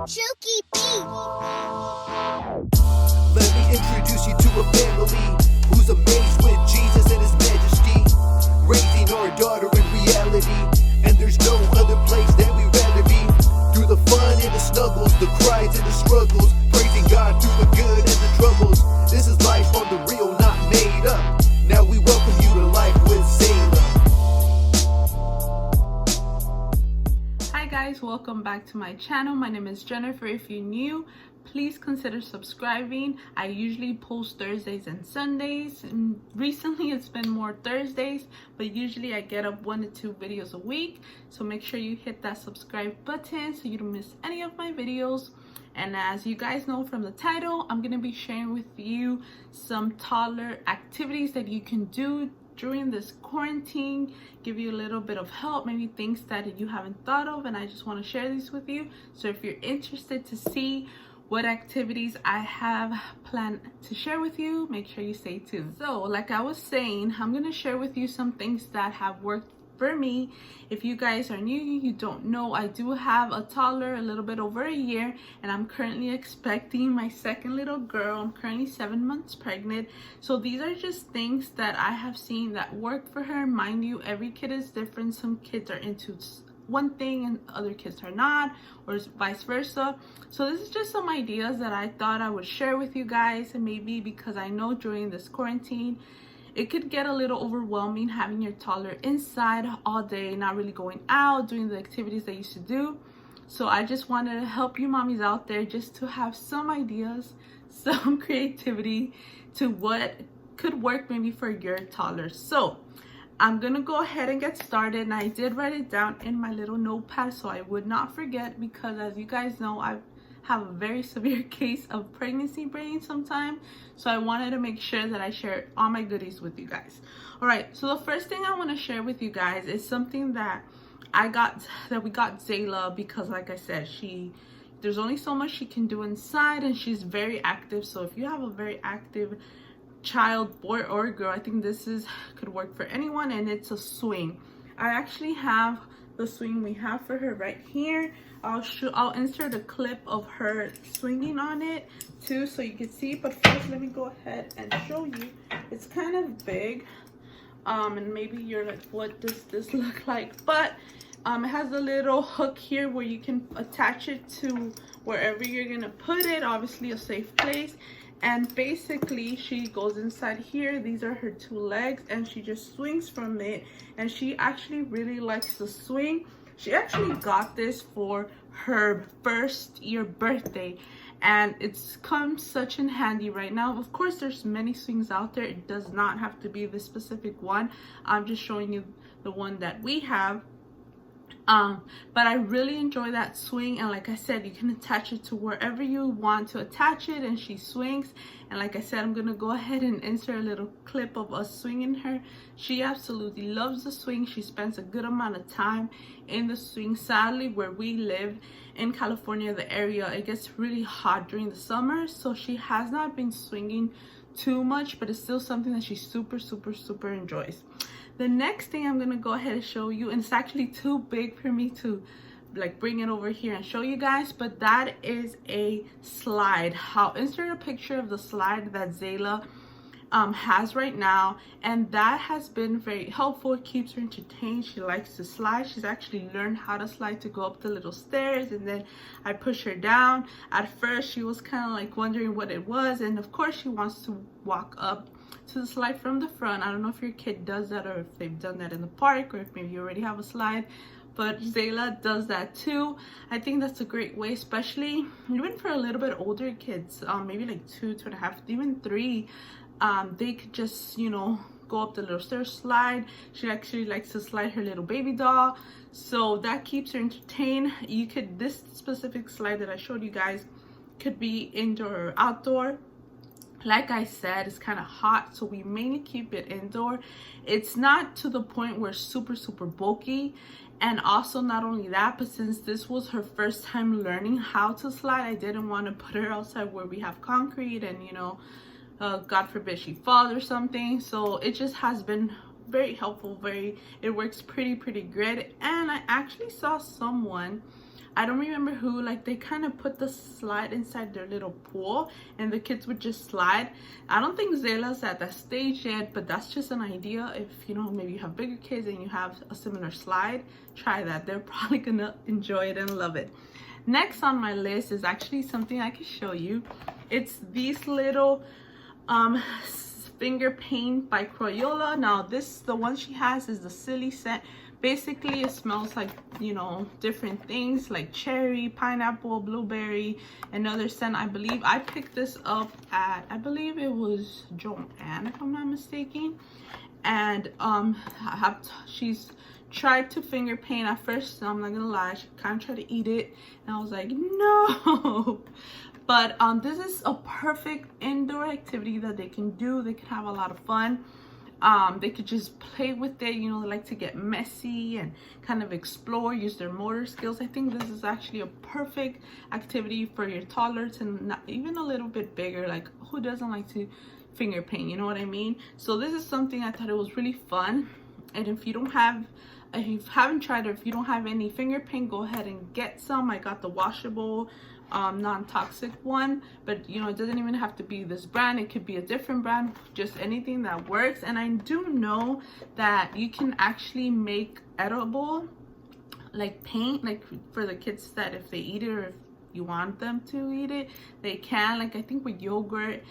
Chuki B. Let me introduce you to a family who's amazed with Jesus and His Majesty, raising our daughter in reality. And there's no other place that we'd rather be. Through the fun and the snuggles, the cries and the struggles, praising God through the good and the troubles. This is life on the real, not made up. Now we welcome you to Life with Zayla. Hi guys, welcome back to my channel. My name is Jennifer. If you're new, please consider subscribing. I usually post Thursdays and Sundays, and recently it's been more Thursdays, but usually I get up 1 to 2 videos a week. So make sure you hit that subscribe button so you don't miss any of my videos. And as you guys know from the title, I'm gonna be sharing with you some toddler activities that you can do during this quarantine, give you a little bit of help, maybe things that you haven't thought of, and I just want to share these with you. So if you're interested to see what activities I have planned to share with you, make sure you stay tuned. So like I was saying, I'm going to share with you some things that have worked for me. If you guys are new, you don't know, I do have a toddler, a little bit over a year, and I'm currently expecting my second little girl. I'm currently 7 months pregnant. So these are just things that I have seen that work for her. Mind you, every kid is different. Some kids are into one thing and other kids are not, or vice versa. So this is just some ideas that I thought I would share with you guys, and maybe because I know during this quarantine it could get a little overwhelming having your toddler inside all day, not really going out, doing the activities they used to do. So I just wanted to help you mommies out there just to have some ideas, some creativity to what could work maybe for your toddler. So I'm gonna go ahead and get started, and I did write it down in my little notepad so I would not forget, because as you guys know, I have a very severe case of pregnancy brain sometimes, so I wanted to make sure that I share all my goodies with you guys. All right, so the first thing I want to share with you guys is something that we got Zayla, because like I said, there's only so much she can do inside, and she's very active. So if you have a very active child, boy or girl, I think could work for anyone, and it's a swing. I actually have the swing we have for her right here. I'll insert a clip of her swinging on it too so you can see, but first let me go ahead and show you. It's kind of big, and maybe you're like, what does this look like? But it has a little hook here where you can attach it to wherever you're gonna put it, obviously a safe place. And basically she goes inside here. These are her 2 legs, and she just swings from it, and she actually really likes to swing. She actually got this for her first year birthday, and it's come such in handy right now. Of course, there's many swings out there. It does not have to be this specific one. I'm just showing you the one that we have. But I really enjoy that swing, and like I said, you can attach it to wherever you want to attach it, and she swings. And like I said, I'm gonna go ahead and insert a little clip of us swinging her. She absolutely loves the swing. She spends a good amount of time in the swing. Sadly, where we live in California, the area, it gets really hot during the summer, so she has not been swinging too much, but it's still something that she super enjoys. The next thing I'm gonna go ahead and show you, and it's actually too big for me to like bring it over here and show you guys, but that is a slide. I'll insert a picture of the slide that Zayla has right now, and that has been very helpful. It keeps her entertained. She likes to slide. She's actually learned how to slide, to go up the little stairs, and then I push her down. At first she was kind of like wondering what it was, and of course she wants to walk up to the slide from the front. I don't know if your kid does that, or if they've done that in the park, or if maybe you already have a slide, but Zayla does that too. I think that's a great way, especially even for a little bit older kids, maybe like 2, 2.5, even 3. They could just, you know, go up the little stairs, slide. She actually likes to slide her little baby doll, so that keeps her entertained. This specific slide that I showed you guys could be indoor or outdoor. Like I said, it's kind of hot, so we mainly keep it indoor. It's not to the point where it's super bulky. And also, not only that, but since this was her first time learning how to slide, I didn't want to put her outside where we have concrete, and you know, God forbid she falls or something. So it just has been very helpful. It works pretty good. And I actually saw someone I don't remember who, like they kind of put the slide inside their little pool and the kids would just slide. I don't think Zayla's at that stage yet, but that's just an idea. If you know, maybe you have bigger kids and you have a similar slide, try that. They're probably gonna enjoy it and love it. Next on my list is actually something I can show you. It's these little finger paint by Crayola. Now this, the one she has is the silly scent. Basically it smells like, you know, different things like cherry, pineapple, blueberry, another scent. I believe I picked this up at, I believe it was Joanne, if I'm not mistaken. And she's tried to finger paint at first. I'm not gonna lie, she kind of tried to eat it and I was like, no. But this is a perfect indoor activity that they can do. They can have a lot of fun. They could just play with it, you know, they like to get messy and kind of explore, use their motor skills. I think this is actually a perfect activity for your toddler to not, even a little bit bigger. Like, who doesn't like to finger paint, you know what I mean? So this is something I thought it was really fun. And if you haven't tried it, if you don't have any finger paint, go ahead and get some. I got the washable non-toxic one, but you know, it doesn't even have to be this brand. It could be a different brand, just anything that works. And I do know that you can actually make edible like paint, like for the kids, that if they eat it or if you want them to eat it, they can. Like I think with yogurt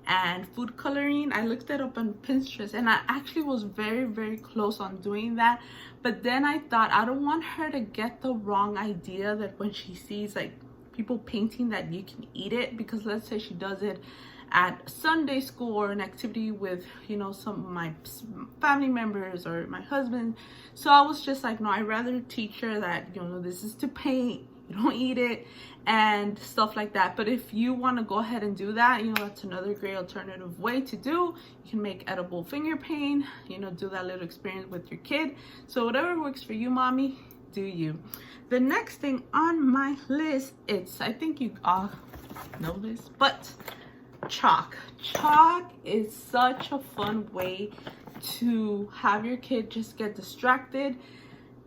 and food coloring, I looked it up on Pinterest and I actually was very close on doing that. But then I thought, I don't want her to get the wrong idea that when she sees like people painting that you can eat it, because let's say she does it at Sunday school or an activity with, you know, some of my family members or my husband. So I was just like, no, I'd rather teach her that, you know, this is to paint, you don't eat it and stuff like that. But if you want to go ahead and do that, you know, that's another great alternative way to do. You can make edible finger paint, you know, do that little experience with your kid. So whatever works for you, mommy, do you. The next thing on my list, it's, I think you all know this, but chalk. Chalk is such a fun way to have your kid just get distracted.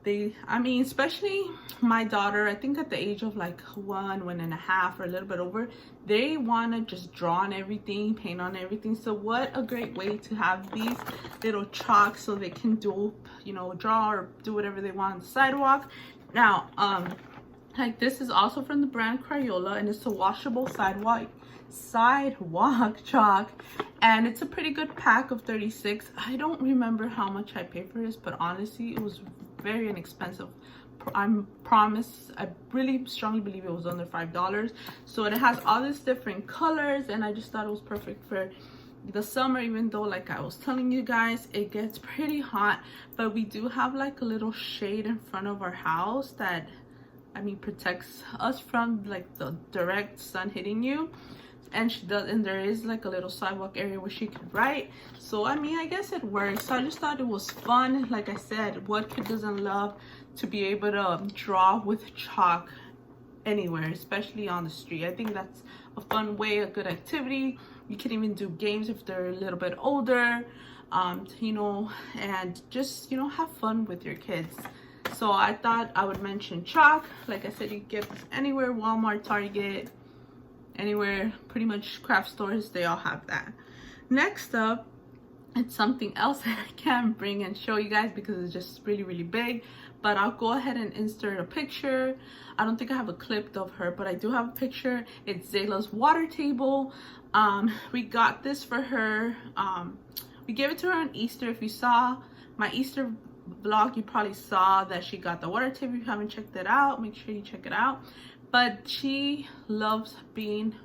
I mean, especially my daughter, I think at the age of like 1.5 or a little bit over, they want to just draw on everything, paint on everything. So what a great way to have these little chalks so they can do, you know, draw or do whatever they want on the sidewalk. Now, like this is also from the brand Crayola, and it's a washable sidewalk chalk, and it's a pretty good pack of 36. I don't remember how much I paid for this, but honestly, it was very inexpensive. I promise, I really strongly believe it was under $5. So it has all these different colors, and I just thought it was perfect for the summer, even though like I was telling you guys, it gets pretty hot. But we do have like a little shade in front of our house that, I mean, protects us from like the direct sun hitting you. And she does, and there is like a little sidewalk area where she could write. So I mean, I guess it works. So I just thought it was fun. Like I said, what kid doesn't love to be able to draw with chalk anywhere, especially on the street? I think that's a fun way, a good activity. You can even do games if they're a little bit older, you know, and just, you know, have fun with your kids. So I thought I would mention chalk. Like I said, you can get this anywhere, Walmart, Target, anywhere, pretty much craft stores, they all have that. Next up, it's something else that I can't bring and show you guys because it's just really big, but I'll go ahead and insert a picture. I don't think I have a clip of her, but I do have a picture. It's Zayla's water table. We got this for her. We gave it to her on Easter. If you saw my Easter vlog, you probably saw that she got the water table. If you haven't checked it out, make sure you check it out. But she loves being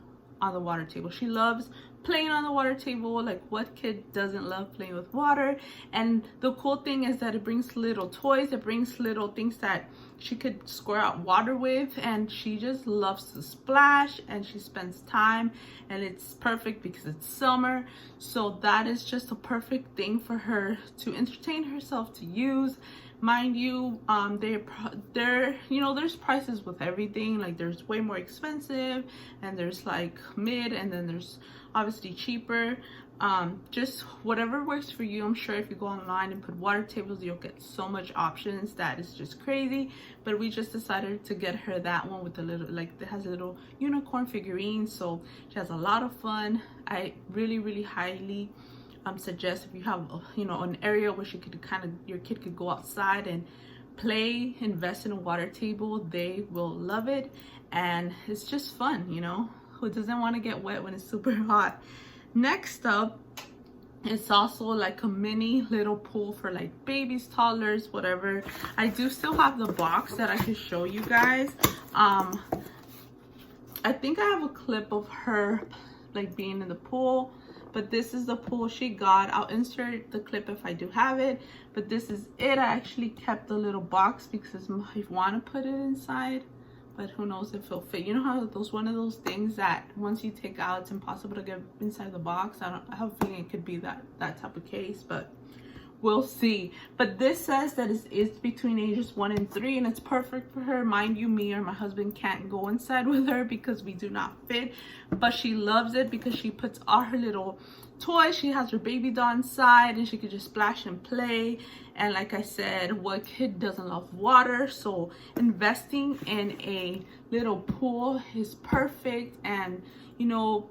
on the water table. She loves playing on the water table. Like, what kid doesn't love playing with water? And the cool thing is that it brings little toys. It brings little things that she could squirt out water with, and she just loves to splash, and she spends time, and it's perfect because it's summer. So that is just a perfect thing for her to entertain herself, to use. Mind you, they're you know, there's prices with everything. Like there's way more expensive, and there's like mid, and then there's obviously cheaper. Just whatever works for you. I'm sure if you go online and put water tables, you'll get so much options that is just crazy. But we just decided to get her that one with the little, like, it has a little unicorn figurine, so she has a lot of fun. I really highly suggest, if you have, you know, an area where she could kind of, your kid could go outside and play, invest in a water table, they will love it. And it's just fun, you know, who doesn't want to get wet when it's super hot? Next up, it's also like a mini little pool for like babies, toddlers, whatever. I do still have the box that I could show you guys. I think I have a clip of her like being in the pool, but this is the pool she got. I'll insert the clip if I do have it, but this is it. I actually kept the little box because I want to put it inside, but who knows if it'll fit. You know how those, one of those things that once you take out, it's impossible to get inside the box. I have a feeling it could be that type of case, but we'll see. But this says that it's between ages 1 and 3, and it's perfect for her. Mind you, me or my husband can't go inside with her because we do not fit, but she loves it because she puts all her little toys. She has her baby doll inside, and she could just splash and play. And like I said, what kid doesn't love water? So investing in a little pool is perfect. And you know,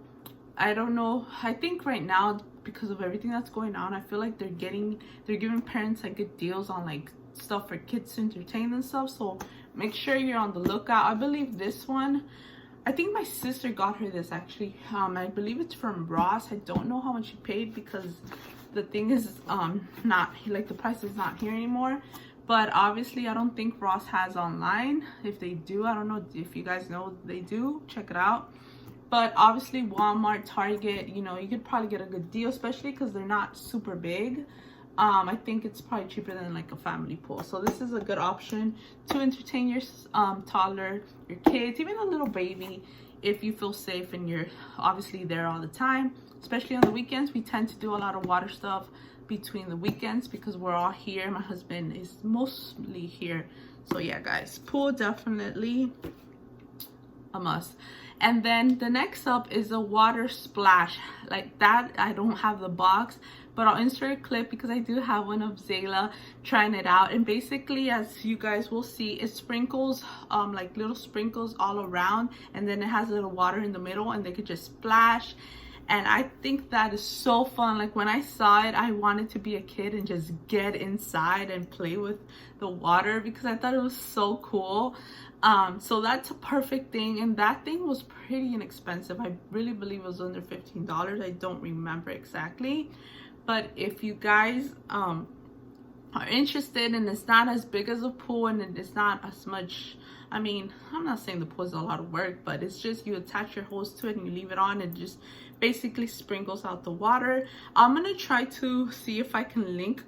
I don't know, I think right now, because of everything that's going on, I feel like they're giving parents like good deals on like stuff for kids to entertain themselves. So make sure you're on the lookout. I believe this one, I think my sister got her this actually. I believe it's from Ross. I don't know how much she paid because the thing is not like, the price is not here anymore. But obviously I don't think Ross has online. If they do, I don't know if you guys know they do, check it out. But obviously Walmart, Target, you know, you could probably get a good deal, especially because they're not super big. I think it's probably cheaper than like a family pool. So this is a good option to entertain your toddler, your kids, even a little baby, if you feel safe and you're obviously there all the time. Especially on the weekends, we tend to do a lot of water stuff between the weekends because we're all here. My husband is mostly here. So yeah, guys, pool definitely a must. And then the next up is a water splash. Like that, I don't have the box, but I'll insert a clip because I do have one of Zayla trying it out. And basically, as you guys will see, it sprinkles like little sprinkles all around, and then it has a little water in the middle, and they could just splash. And I think that is so fun. Like when I saw it, I wanted to be a kid and just get inside and play with the water because I thought it was so cool. So that's a perfect thing, and that thing was pretty inexpensive. I really believe it was under $15. I don't remember exactly, but if you guys are interested, and it's not as big as a pool, and it's not as much, I mean, I'm not saying the pool is a lot of work, but it's just you attach your hose to it and you leave it on, and just basically sprinkles out the water. I'm gonna try to see if I can link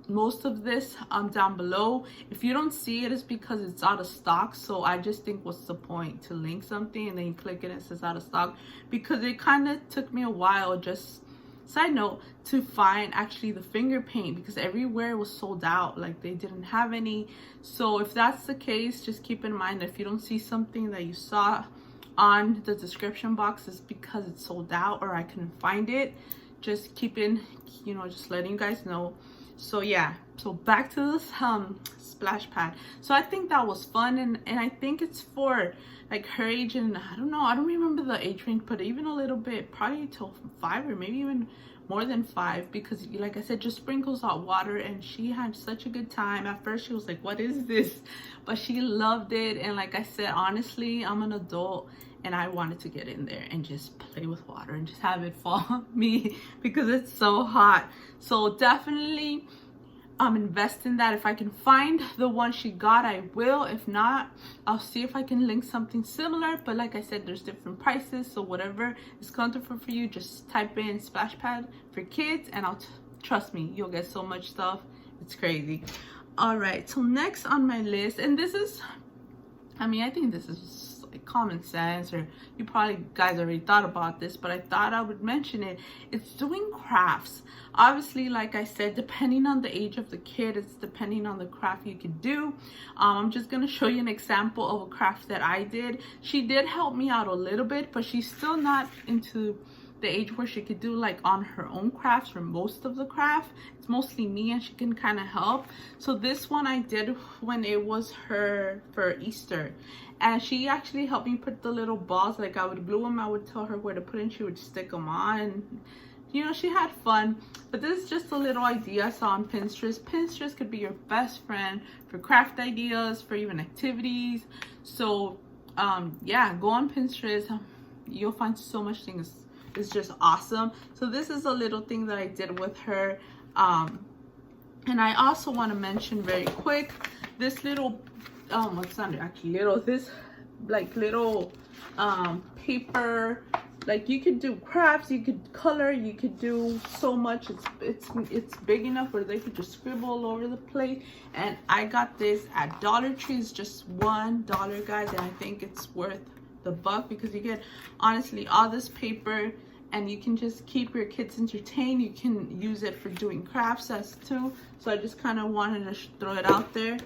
most of this down below. If you don't see it, it's because it's out of stock. So I just think, what's the point to link something and then you click it and it says out of stock? Because it kind of took me a while, just side note, to find actually the finger paint, because everywhere was sold out, like they didn't have any. So if that's the case, just keep in mind that if you don't see something that you saw on the description box, it's because it's sold out or I couldn't find it. Just keep in, you know, just letting you guys know. So yeah, so back to this splash pad. So I think that was fun, and I think it's for like her age, and I don't know, I don't remember the age range, but even a little bit, probably till 5 or maybe even more than 5, because like I said, just sprinkles out water, and she had such a good time. At first she was like, what is this? But she loved it. And like I said, honestly, I'm an adult and I wanted to get in there and just play with water and just have it fall on me because it's so hot. So definitely invest in that. If I can find the one she got, I will. If not, I'll see if I can link something similar. But like I said, there's different prices, so whatever is comfortable for you, just type in splash pad for kids, and trust me, you'll get so much stuff. It's crazy. All right, so next on my list, and this is, I mean, I think this is like common sense, or you probably guys already thought about this, but I thought I would mention it. It's doing crafts. Obviously, like I said, depending on the age of the kid, it's depending on the craft you could do. I'm just gonna show you an example of a craft that I did. She did help me out a little bit, but she's still not into the age where she could do like on her own crafts for most of the craft. It's mostly me, and she can kind of help. So this one I did when it was her for Easter, and she actually helped me put the little balls. Like I would glue them, I would tell her where to put in, she would stick them on, and you know, she had fun. But this is just a little idea I saw on Pinterest. Pinterest could be your best friend for craft ideas, for even activities. So yeah, go on Pinterest. You'll find so much things. It's just awesome. So this is a little thing that I did with her. And I also want to mention very quick this little what's under actually little, this like little paper. Like you could do crafts, you could color, you could do so much. It's big enough where they could just scribble all over the place. And I got this at Dollar Tree. It's just $1, guys, and I think it's worth the buck, because you get honestly all this paper, and you can just keep your kids entertained. You can use it for doing crafts as too. So I just kind of wanted to throw it out there.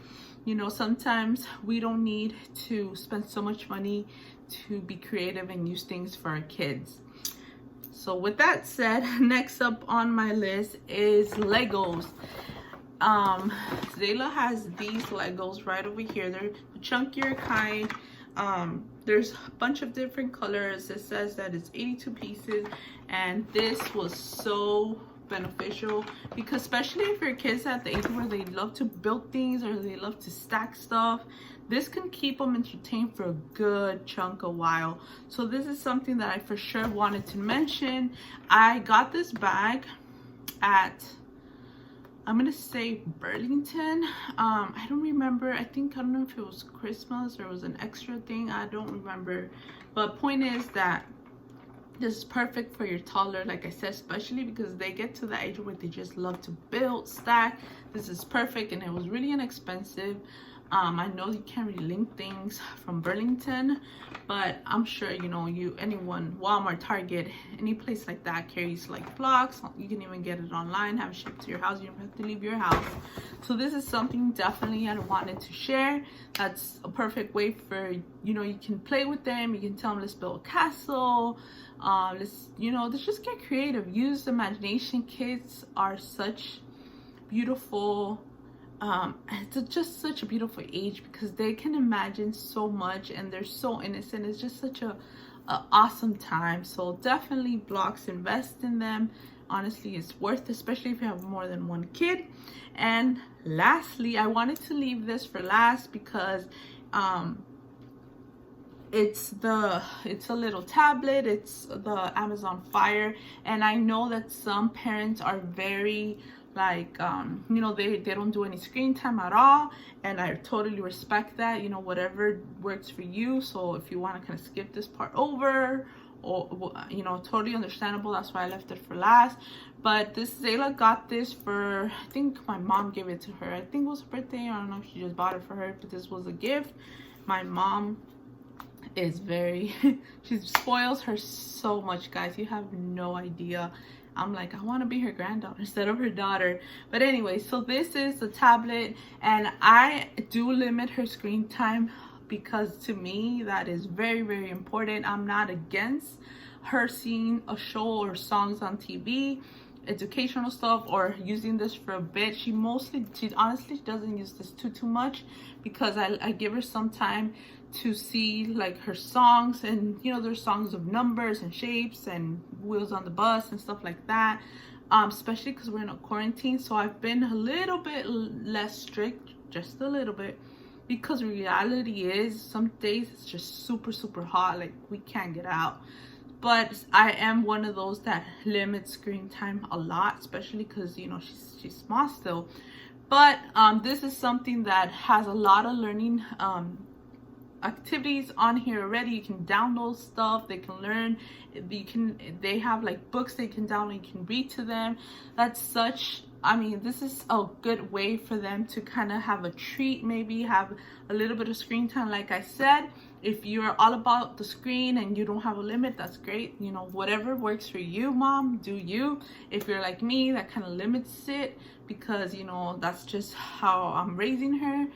You know, sometimes we don't need to spend so much money to be creative and use things for our kids. So with that said, next up on my list is Legos. Zayla has these Legos right over here. They're the chunkier kind. There's a bunch of different colors. It says that it's 82 pieces, and this was so beneficial, because especially if your kids at the age where they love to build things or they love to stack stuff, this can keep them entertained for a good chunk of while. So this is something that I for sure wanted to mention. I got this bag at, I'm gonna say Burlington. I don't remember. I don't know if it was Christmas or it was an extra thing. I don't remember. But point is that this is perfect for your toddler, like I said, especially because they get to the age where they just love to build, stack. This is perfect, and it was really inexpensive. I know you can't really link things from Burlington, but I'm sure, you know, anyone, Walmart, Target, any place like that carries like blocks. You can even get it online, have it shipped to your house. You don't have to leave your house. So this is something definitely I wanted to share. That's a perfect way for, you know, you can play with them. You can tell them, let's build a castle. Let's just get creative. Use imagination. Kids are such beautiful, it's just such a beautiful age, because they can imagine so much and they're so innocent. It's just such a awesome time. So definitely blocks, invest in them. Honestly, it's worth it, especially if you have more than one kid. And lastly, I wanted to leave this for last because it's a little tablet. It's the Amazon Fire, and I know that some parents are very like you know, they don't do any screen time at all, and I totally respect that. You know, whatever works for you. So if you want to kind of skip this part over, or you know, totally understandable. That's why I left it for last. But this, Zayla got this for, I think my mom gave it to her. I think it was her birthday. I don't know if she just bought it for her, but this was a gift. My mom is very she spoils her so much, guys. You have no idea. I'm like, I want to be her granddaughter instead of her daughter. But anyway, so this is a tablet, and I do limit her screen time, because to me that is very, very important. I'm not against her seeing a show or songs on TV, educational stuff, or using this for a bit. She honestly doesn't use this too much, because I give her some time to see like her songs, and you know, there's songs of numbers and shapes and Wheels on the Bus and stuff like that, especially because we're in a quarantine. So I've been a little bit less strict, just a little bit, because reality is some days it's just super hot, like we can't get out. But I am one of those that limits screen time a lot, especially because, you know, she's small still. But this is something that has a lot of learning activities on here already. You can download stuff, they can learn, they have like books they can download, you can read to them. That's such I mean, this is a good way for them to kind of have a treat, maybe have a little bit of screen time. Like I said, if you're all about the screen and you don't have a limit, that's great. You know, whatever works for you, mom, do you. If you're like me, that kind of limits it because, you know, that's just how I'm raising her.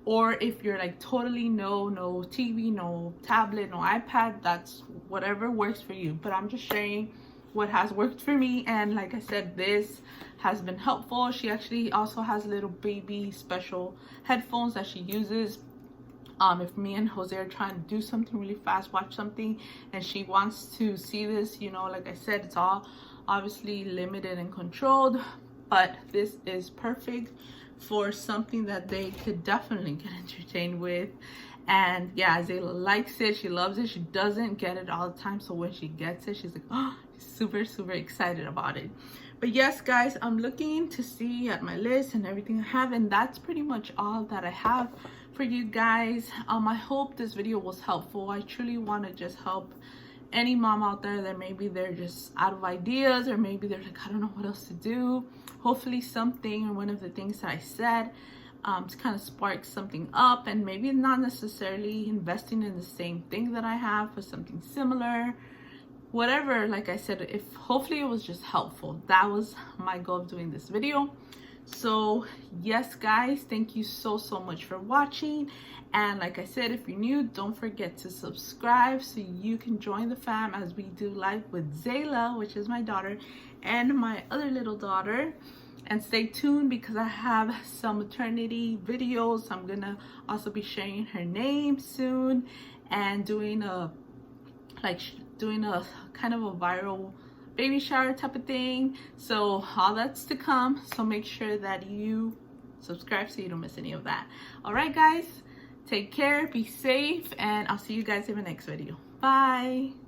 Or if you're like totally no TV, no tablet, no iPad, that's whatever works for you. But I'm just sharing what has worked for me, and like I said, this has been helpful. She actually also has little baby special headphones that she uses if me and Jose are trying to do something really fast, watch something, and she wants to see this. You know, like I said, it's all obviously limited and controlled, but this is perfect for something that they could definitely get entertained with. And yeah, Zayla likes it, she loves it. She doesn't get it all the time, so when she gets it, she's like, oh, super excited about it. But yes, guys, I'm looking to see at my list and everything I have, and that's pretty much all that I have for you guys. I hope this video was helpful. I truly want to just help any mom out there that maybe they're just out of ideas, or maybe they're like, I don't know what else to do. Hopefully something, or one of the things that I said to kind of spark something up, and maybe not necessarily investing in the same thing that I have, but something similar, whatever. Like I said, if hopefully it was just helpful. That was my goal of doing this video. So yes, guys, thank you so much for watching. And like I said, if you're new, don't forget to subscribe so you can join the fam as we do live with Zayla, which is my daughter, and my other little daughter. And stay tuned because I have some maternity videos. I'm gonna also be sharing her name soon, and doing a kind of a viral baby shower type of thing. So all that's to come, so make sure that you subscribe so you don't miss any of that. All right, guys, take care, be safe, and I'll see you guys in the next video. Bye.